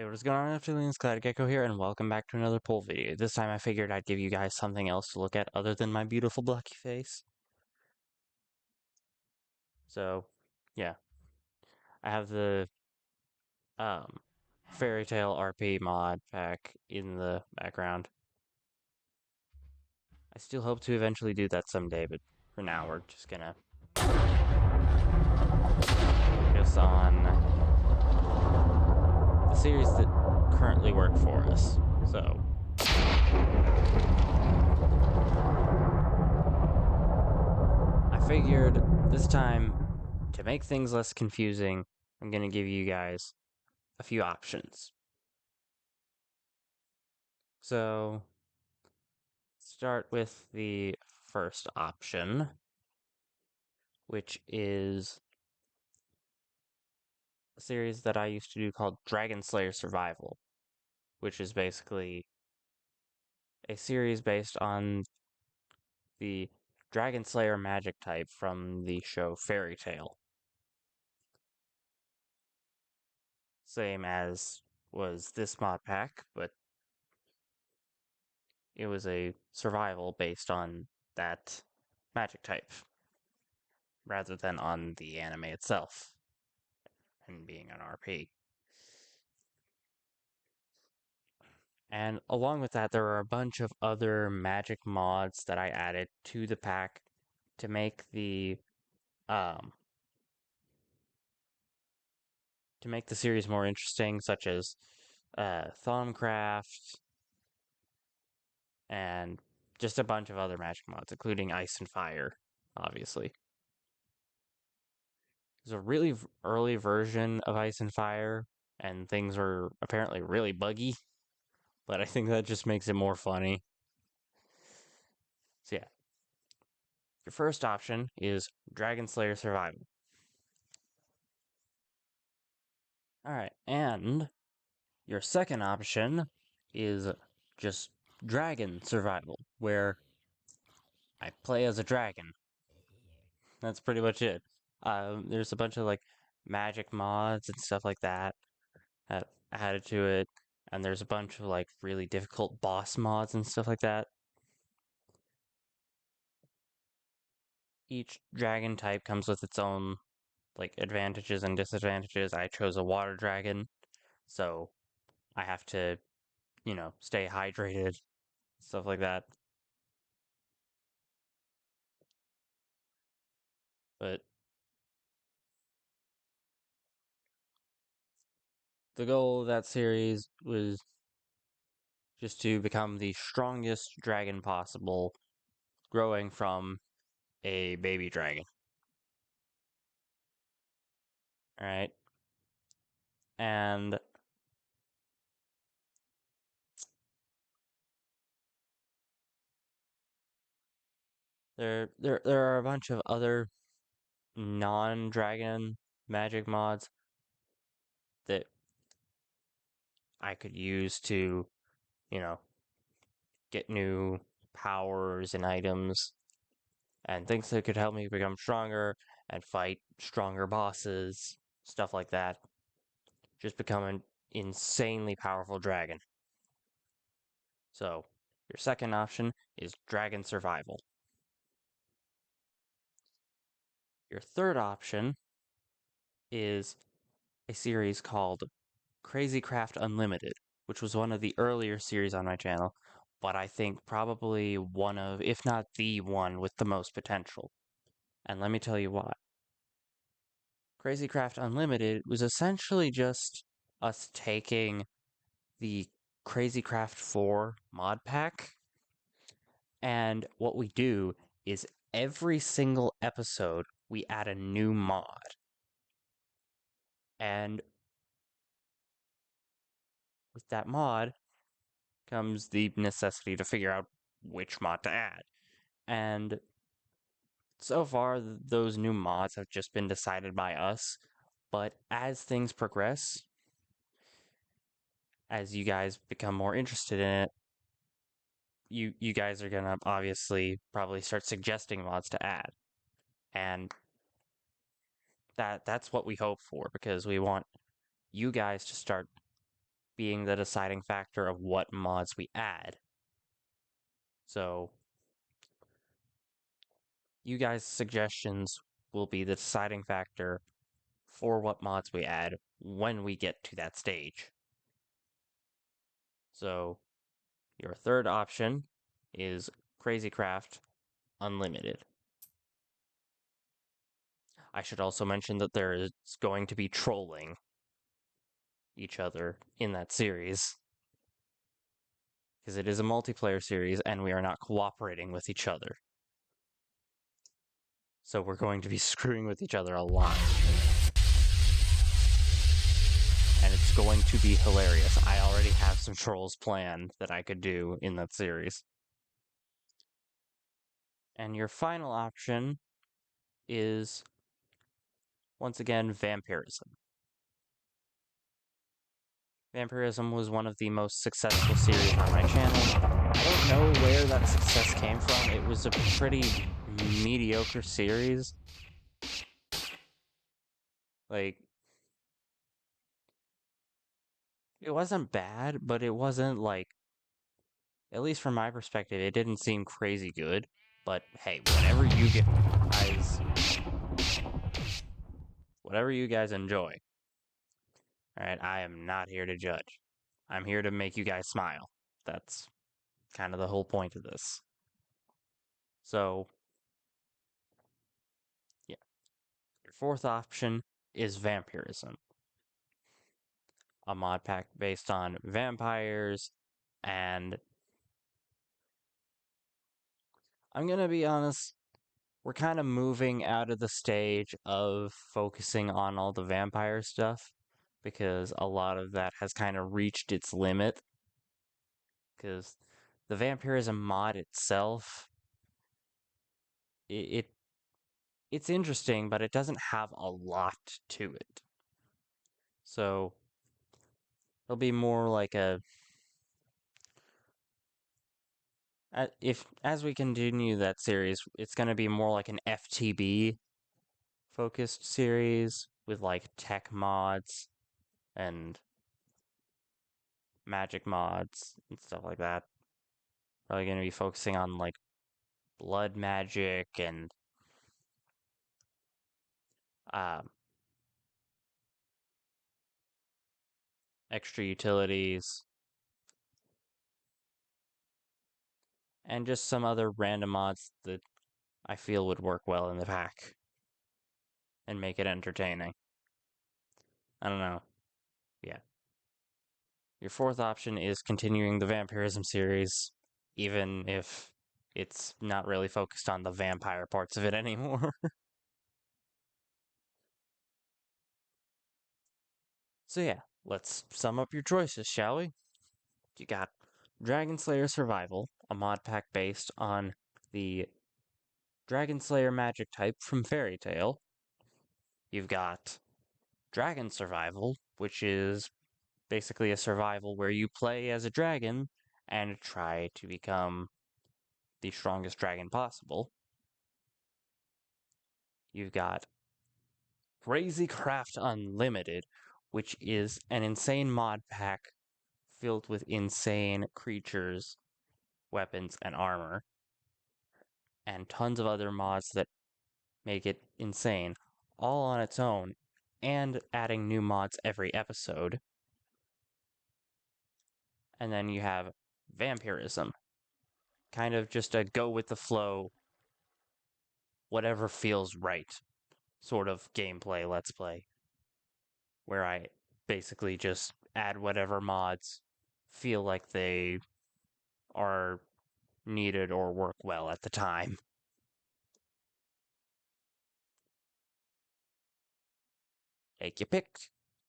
Hey, what is going on, Afternoons? Gecko here, and welcome back to another poll video. This time I figured I'd give you guys something else to look at other than my beautiful blocky face. So, yeah, I have the um, Fairy Tail RP mod pack in the background. I still hope to eventually do that someday, but for now we're just gonna focus on the series that currently work for us. So, I figured this time, to make things less confusing, I'm going to give you guys a few options. So, start with the first option, which is a series that I used to do called Dragon Slayer Survival, which is basically a series based on the Dragon Slayer magic type from the show Fairy Tail. Same as was this mod pack, but it was a survival based on that magic type rather than on the anime itself and being an RP. And along with that, there are a bunch of other magic mods that I added to the pack to make um the series more interesting, such as Thaumcraft and just a bunch of other magic mods, including Ice and Fire, obviously. There's a really early version of Ice and Fire, and things were apparently really buggy, but I think that just makes it more funny. So yeah, your first option is Dragon Slayer Survival. Alright, and your second option is just Dragon Survival, where I play as a dragon. That's pretty much it. There's a bunch of like magic mods and stuff like that added to it, and there's a bunch of like really difficult boss mods and stuff like that. Each dragon type comes with its own like advantages and disadvantages. I chose a water dragon, so I have to, stay hydrated, stuff like that. But the goal of that series was just to become the strongest dragon possible, growing from a baby dragon. Alright? And there are a bunch of other non-dragon magic mods that I could use to, you know, get new powers and items and things that could help me become stronger and fight stronger bosses, stuff like that. Just become an insanely powerful dragon. So, your second option is Dragon Survival. Your third option is a series called Crazy Craft Unlimited, which was one of the earlier series on my channel, but I think probably one of, if not the one, with the most potential. And let me tell you why. Crazy Craft Unlimited was essentially just us taking the Crazy Craft 4 mod pack, and what we do is every single episode we add a new mod. And with that mod comes the necessity to figure out which mod to add. And so far, those new mods have just been decided by us. But as things progress, as you guys become more interested in it, you guys are gonna obviously probably start suggesting mods to add. And that's what we hope for, because we want you guys to start being the deciding factor of what mods we add. So, you guys' suggestions will be the deciding factor for what mods we add when we get to that stage. So, your third option is Crazy Craft Unlimited. I should also mention that there is going to be trolling each other in that series. Because it is a multiplayer series and we are not cooperating with each other. So we're going to be screwing with each other a lot. And it's going to be hilarious. I already have some trolls planned that I could do in that series. And your final option is, once again, vampirism. Vampirism was one of the most successful series on my channel. I don't know where that success came from. It was a pretty mediocre series. Like, it wasn't bad, but it wasn't like, at least from my perspective, it didn't seem crazy good. But hey, whatever you guys enjoy. Alright, I am not here to judge. I'm here to make you guys smile. That's kind of the whole point of this. So, yeah. Your fourth option is vampirism. A mod pack based on vampires, and I'm gonna be honest, we're kind of moving out of the stage of focusing on all the vampire stuff because a lot of that has kind of reached its limit. Because the vampirism mod itself, it it's interesting, but it doesn't have a lot to it. So it'll be more like if as we continue that series, it's going to be more like an FTB focused series with like tech mods and magic mods and stuff like that. Probably going to be focusing on like blood magic and um, extra utilities and just some other random mods that I feel would work well in the pack and make it entertaining. I don't know. Yeah. Your fourth option is continuing the vampirism series, even if it's not really focused on the vampire parts of it anymore. So yeah, let's sum up your choices, shall we? You got Dragon Slayer Survival, a mod pack based on the Dragon Slayer magic type from Fairy Tail. You've got Dragon Survival, which is basically a survival where you play as a dragon and try to become the strongest dragon possible. You've got Crazy Craft Unlimited, which is an insane mod pack filled with insane creatures, weapons, and armor, and tons of other mods that make it insane, all on its own, and adding new mods every episode. And then you have Vampirism, kind of just a go with the flow, whatever feels right sort of gameplay let's play, where I basically just add whatever mods feel like they are needed or work well at the time. Take your pick.